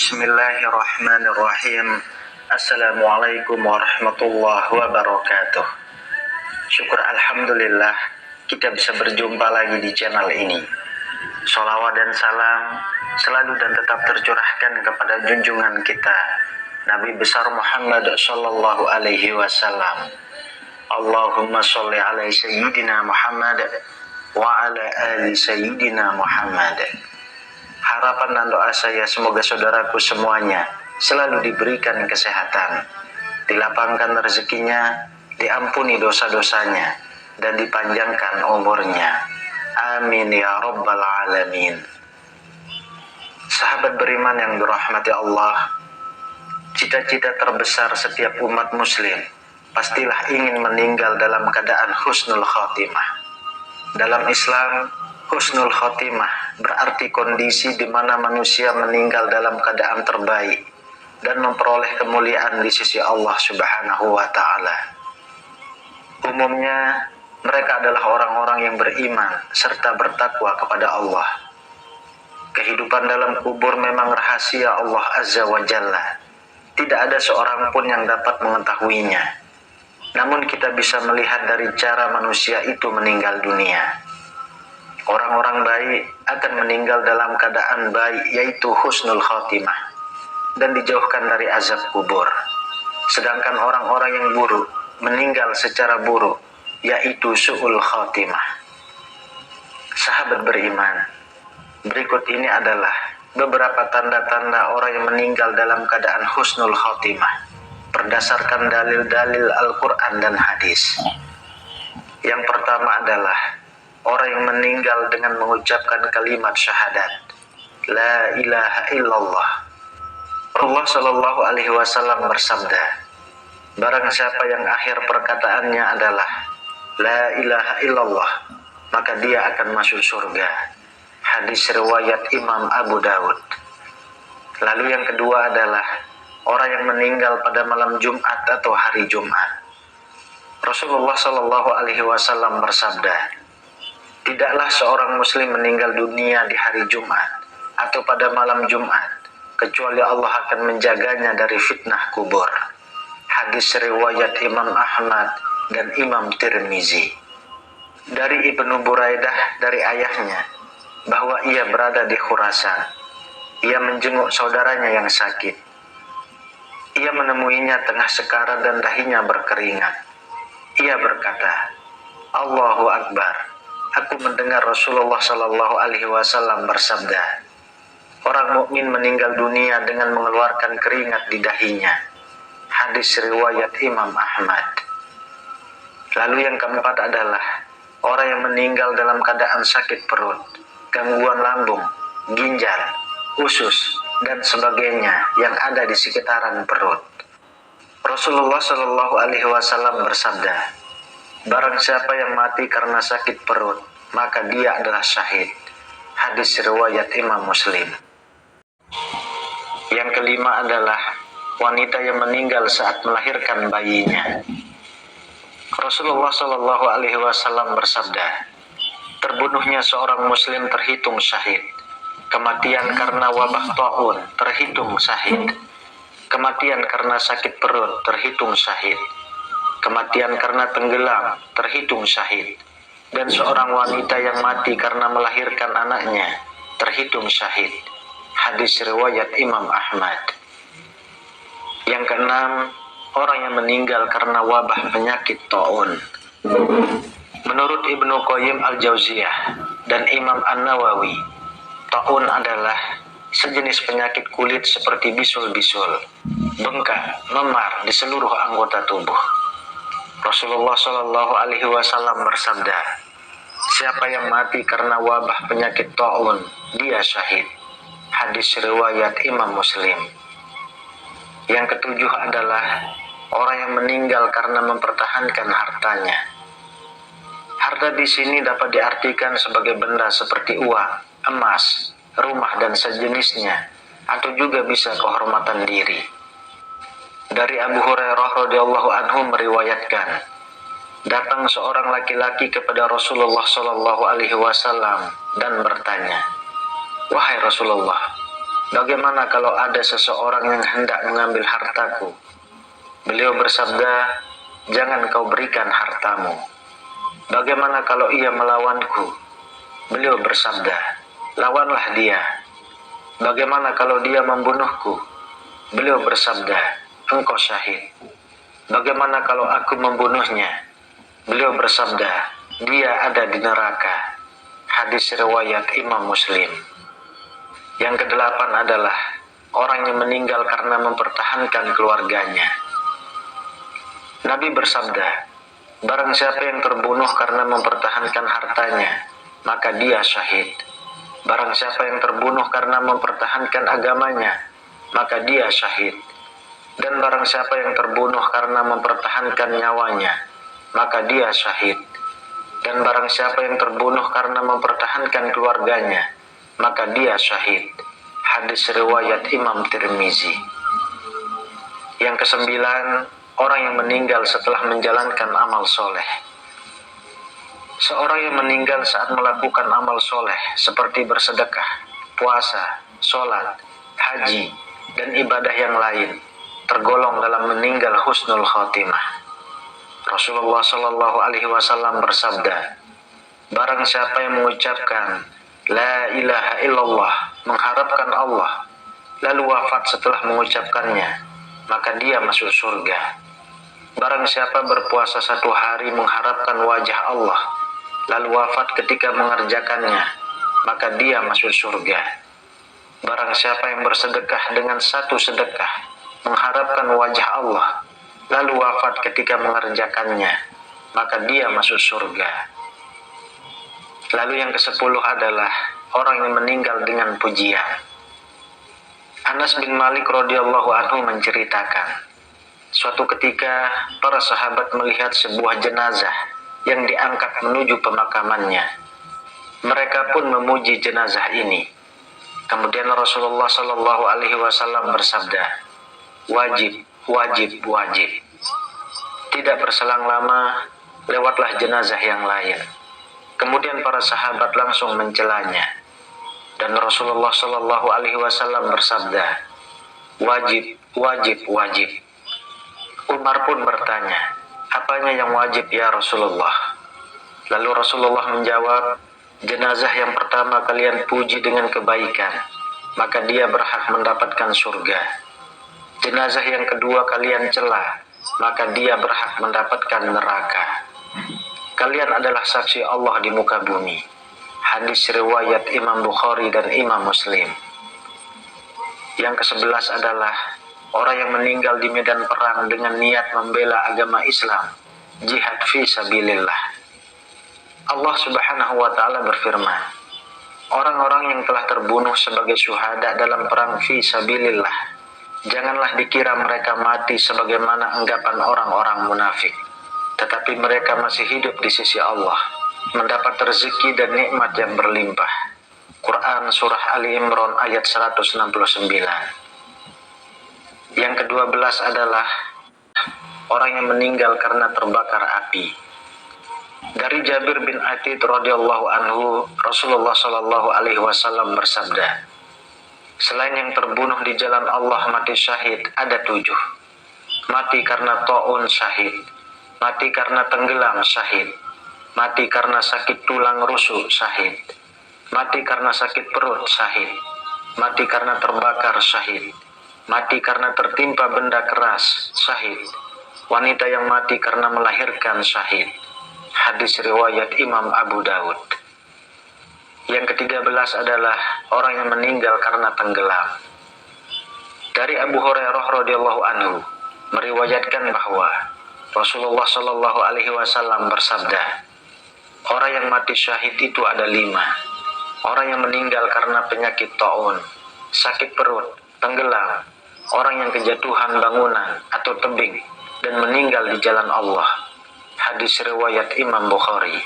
Bismillahirrahmanirrahim. Assalamualaikum warahmatullahi wabarakatuh. Syukur alhamdulillah kita bisa berjumpa lagi di channel ini. Sholawat dan salam selalu dan tetap tercurahkan kepada junjungan kita Nabi besar Muhammad sallallahu alaihi wasallam. Allahumma sholli ala sayyidina Muhammad wa ala ali sayyidina Muhammad. Harapan dan doa saya semoga saudaraku semuanya selalu diberikan kesehatan, dilapangkan rezekinya, diampuni dosa-dosanya, dan dipanjangkan umurnya. Amin ya rabbal alamin. Sahabat beriman yang dirahmati Allah, cita-cita terbesar setiap umat muslim pastilah ingin meninggal dalam keadaan husnul khotimah. Dalam Islam, husnul khotimah berarti kondisi di mana manusia meninggal dalam keadaan terbaik dan memperoleh kemuliaan di sisi Allah Subhanahu wa Ta'ala. Umumnya, mereka adalah orang-orang yang beriman serta bertakwa kepada Allah. Kehidupan dalam kubur memang rahasia Allah Azza wa Jalla. Tidak ada seorang pun yang dapat mengetahuinya. Namun kita bisa melihat dari cara manusia itu meninggal dunia. Orang-orang baik akan meninggal dalam keadaan baik, yaitu husnul khotimah, dan dijauhkan dari azab kubur. Sedangkan orang-orang yang buruk meninggal secara buruk, yaitu su'ul khotimah. Sahabat beriman, berikut ini adalah beberapa tanda-tanda orang yang meninggal dalam keadaan husnul khotimah berdasarkan dalil-dalil Al-Quran dan hadis. Yang pertama adalah orang yang meninggal dengan mengucapkan kalimat syahadat, La ilaha illallah. Rasulullah Shallallahu Alaihi Wasallam bersabda, barang siapa yang akhir perkataannya adalah La ilaha illallah, maka dia akan masuk surga. Hadis riwayat Imam Abu Dawud. Lalu yang kedua adalah orang yang meninggal pada malam Jumat atau hari Jumat. Rasulullah Shallallahu Alaihi Wasallam bersabda, tidaklah seorang muslim meninggal dunia di hari Jumat atau pada malam Jumat, kecuali Allah akan menjaganya dari fitnah kubur. Hadis riwayat Imam Ahmad dan Imam Tirmizi. Dari Ibnu Buraidah dari ayahnya, bahwa ia berada di Khurasan. Ia menjenguk saudaranya yang sakit. Ia menemuinya tengah sekarat dan dahinya berkeringat. Ia berkata, Allahu Akbar. Aku mendengar Rasulullah Shallallahu Alaihi Wasallam bersabda, orang mukmin meninggal dunia dengan mengeluarkan keringat di dahinya. Hadis riwayat Imam Ahmad. Lalu yang keempat adalah orang yang meninggal dalam keadaan sakit perut, gangguan lambung, ginjal, usus, dan sebagainya yang ada di sekitaran perut. Rasulullah Shallallahu Alaihi Wasallam bersabda, barang siapa yang mati karena sakit perut, maka dia adalah syahid. Hadis riwayat Imam Muslim. Yang kelima adalah wanita yang meninggal saat melahirkan bayinya. Rasulullah Shallallahu Alaihi Wasallam bersabda, terbunuhnya seorang muslim terhitung syahid. Kematian karena wabah taun terhitung syahid. Kematian karena sakit perut terhitung syahid. Kematian karena tenggelam terhitung syahid. Dan seorang wanita yang mati karena melahirkan anaknya terhitung syahid. Hadis riwayat Imam Ahmad. Yang keenam, orang yang meninggal karena wabah penyakit taun. Menurut Ibnu Qayyim Al-Jauziyah dan Imam An-Nawawi, taun adalah sejenis penyakit kulit seperti bisul-bisul, bengkak, memar di seluruh anggota tubuh. Rasulullah Shallallahu Alaihi Wasallam bersabda, siapa yang mati karena wabah penyakit taun, dia syahid. Hadis riwayat Imam Muslim. Yang ketujuh adalah orang yang meninggal karena mempertahankan hartanya. Harta di sini dapat diartikan sebagai benda seperti uang, emas, rumah dan sejenisnya, atau juga bisa kehormatan diri. Dari Abu Hurairah radhiyallahu anhu meriwayatkan, datang seorang laki-laki kepada Rasulullah Shallallahu Alaihi Wasallam dan bertanya, wahai Rasulullah, Bagaimana kalau ada seseorang yang hendak mengambil hartaku? Beliau bersabda, jangan kau berikan hartamu. Bagaimana kalau ia melawanku? Beliau bersabda, lawanlah dia. Bagaimana kalau dia membunuhku? Beliau bersabda, engkau syahid. Bagaimana kalau aku membunuhnya? Beliau bersabda, dia ada di neraka. Hadis riwayat Imam Muslim. Yang kedelapan adalah orang yang meninggal karena mempertahankan keluarganya. Nabi bersabda, barang siapa yang terbunuh karena mempertahankan hartanya, maka dia syahid. Barang siapa yang terbunuh karena mempertahankan agamanya, maka dia syahid. Dan barang siapa yang terbunuh karena mempertahankan nyawanya, maka dia syahid. Dan barang siapa yang terbunuh karena mempertahankan keluarganya, maka dia syahid. Hadis riwayat Imam Tirmizi. Yang kesembilan, orang yang meninggal setelah menjalankan amal soleh. Seorang yang meninggal saat melakukan amal soleh seperti bersedekah, puasa, sholat, haji, dan ibadah yang lain, tergolong dalam meninggal husnul khotimah. Rasulullah Shallallahu Alaihi Wasallam bersabda, barang siapa yang mengucapkan La ilaha illallah, mengharapkan Allah, lalu wafat setelah mengucapkannya, maka dia masuk surga. Barang siapa berpuasa 1 hari mengharapkan wajah Allah, lalu wafat ketika mengerjakannya, maka dia masuk surga. Barang siapa yang bersedekah dengan 1 sedekah, mengharapkan wajah Allah, lalu wafat ketika mengerjakannya, maka dia masuk surga. Lalu yang ke-10 adalah orang yang meninggal dengan pujian. Anas bin Malik radhiyallahu anhu menceritakan, suatu ketika para sahabat melihat sebuah jenazah yang diangkat menuju pemakamannya. Mereka pun memuji jenazah ini. Kemudian Rasulullah Shallallahu Alaihi Wasallam bersabda, wajib, wajib, wajib. Tidak berselang lama, lewatlah jenazah yang lain. Kemudian para sahabat langsung mencelanya. Dan Rasulullah Shallallahu Alaihi Wasallam bersabda, wajib, wajib, wajib. Umar pun bertanya, apanya yang wajib ya Rasulullah? Lalu Rasulullah menjawab, jenazah yang pertama kalian puji dengan kebaikan, maka dia berhak mendapatkan surga. Jenazah yang kedua kalian cela, maka dia berhak mendapatkan neraka. Kalian adalah saksi Allah di muka bumi. Hadis riwayat Imam Bukhari dan Imam Muslim. Yang ke-11 adalah orang yang meninggal di medan perang dengan niat membela agama Islam, jihad fi sabilillah. Allah Subhanahu wa taala berfirman, orang-orang yang telah terbunuh sebagai syuhada dalam perang fi sabilillah, janganlah dikira mereka mati sebagaimana anggapan orang-orang munafik, tetapi mereka masih hidup di sisi Allah, mendapat rezeki dan nikmat yang berlimpah. Quran Surah Ali Imran ayat 169. Yang ke-12 adalah orang yang meninggal karena terbakar api. Dari Jabir bin Atid radhiyallahu anhu, Rasulullah Shallallahu Alaihi Wasallam bersabda, selain yang terbunuh di jalan Allah mati syahid, ada 7. Mati karena ta'un syahid, mati karena tenggelam syahid, mati karena sakit tulang rusuk syahid, mati karena sakit perut syahid, mati karena terbakar syahid, mati karena tertimpa benda keras syahid, wanita yang mati karena melahirkan syahid. Hadis riwayat Imam Abu Daud. Yang ke-13 adalah orang yang meninggal karena tenggelam. Dari Abu Hurairah radhiyallahu anhu meriwayatkan bahwa Rasulullah Shallallahu Alaihi Wasallam bersabda, orang yang mati syahid itu ada 5. Orang yang meninggal karena penyakit taun, sakit perut, tenggelam, orang yang kejatuhan bangunan atau tebing dan meninggal di jalan Allah. Hadis riwayat Imam Bukhari.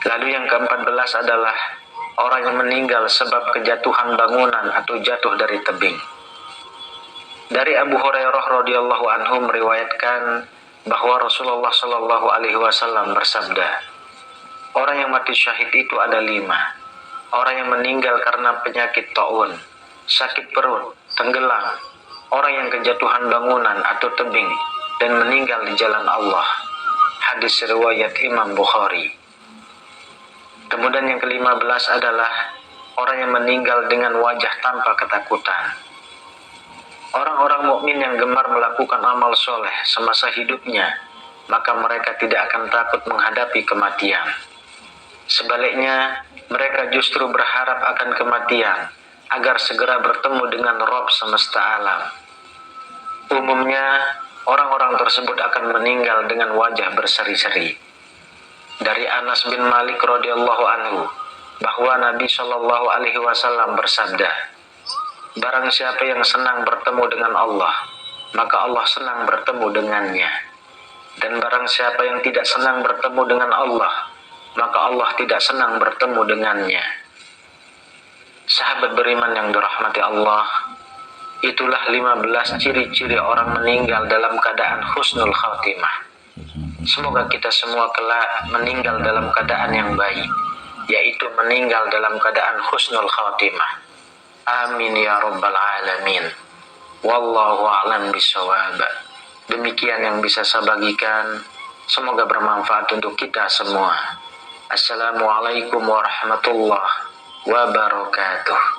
Lalu yang ke-14 adalah orang yang meninggal sebab kejatuhan bangunan atau jatuh dari tebing. Dari Abu Hurairah radhiyallahu anhu meriwayatkan bahwa Rasulullah Shallallahu Alaihi Wasallam bersabda, orang yang mati syahid itu ada 5. Orang yang meninggal karena penyakit taun, sakit perut, tenggelam, orang yang kejatuhan bangunan atau tebing dan meninggal di jalan Allah. Hadis riwayat Imam Bukhari. Kemudian yang ke-15 adalah orang yang meninggal dengan wajah tanpa ketakutan. Orang-orang mukmin yang gemar melakukan amal soleh semasa hidupnya, maka mereka tidak akan takut menghadapi kematian. Sebaliknya, mereka justru berharap akan kematian agar segera bertemu dengan Rabb semesta alam. Umumnya, orang-orang tersebut akan meninggal dengan wajah berseri-seri. Dari Anas bin Malik radhiyallahu anhu bahwa Nabi Shallallahu alaihi wasallam bersabda, "Barang siapa yang senang bertemu dengan Allah, maka Allah senang bertemu dengannya. Dan barang siapa yang tidak senang bertemu dengan Allah, maka Allah tidak senang bertemu dengannya." Sahabat beriman yang dirahmati Allah, itulah 15 ciri-ciri orang meninggal dalam keadaan husnul khatimah. Semoga kita semua kelak meninggal dalam keadaan yang baik, yaitu meninggal dalam keadaan husnul khatimah. Amin ya rabbal alamin. Wallahu a'lam bishawab. Demikian yang bisa saya bagikan. Semoga bermanfaat untuk kita semua. Assalamualaikum warahmatullahi wabarakatuh.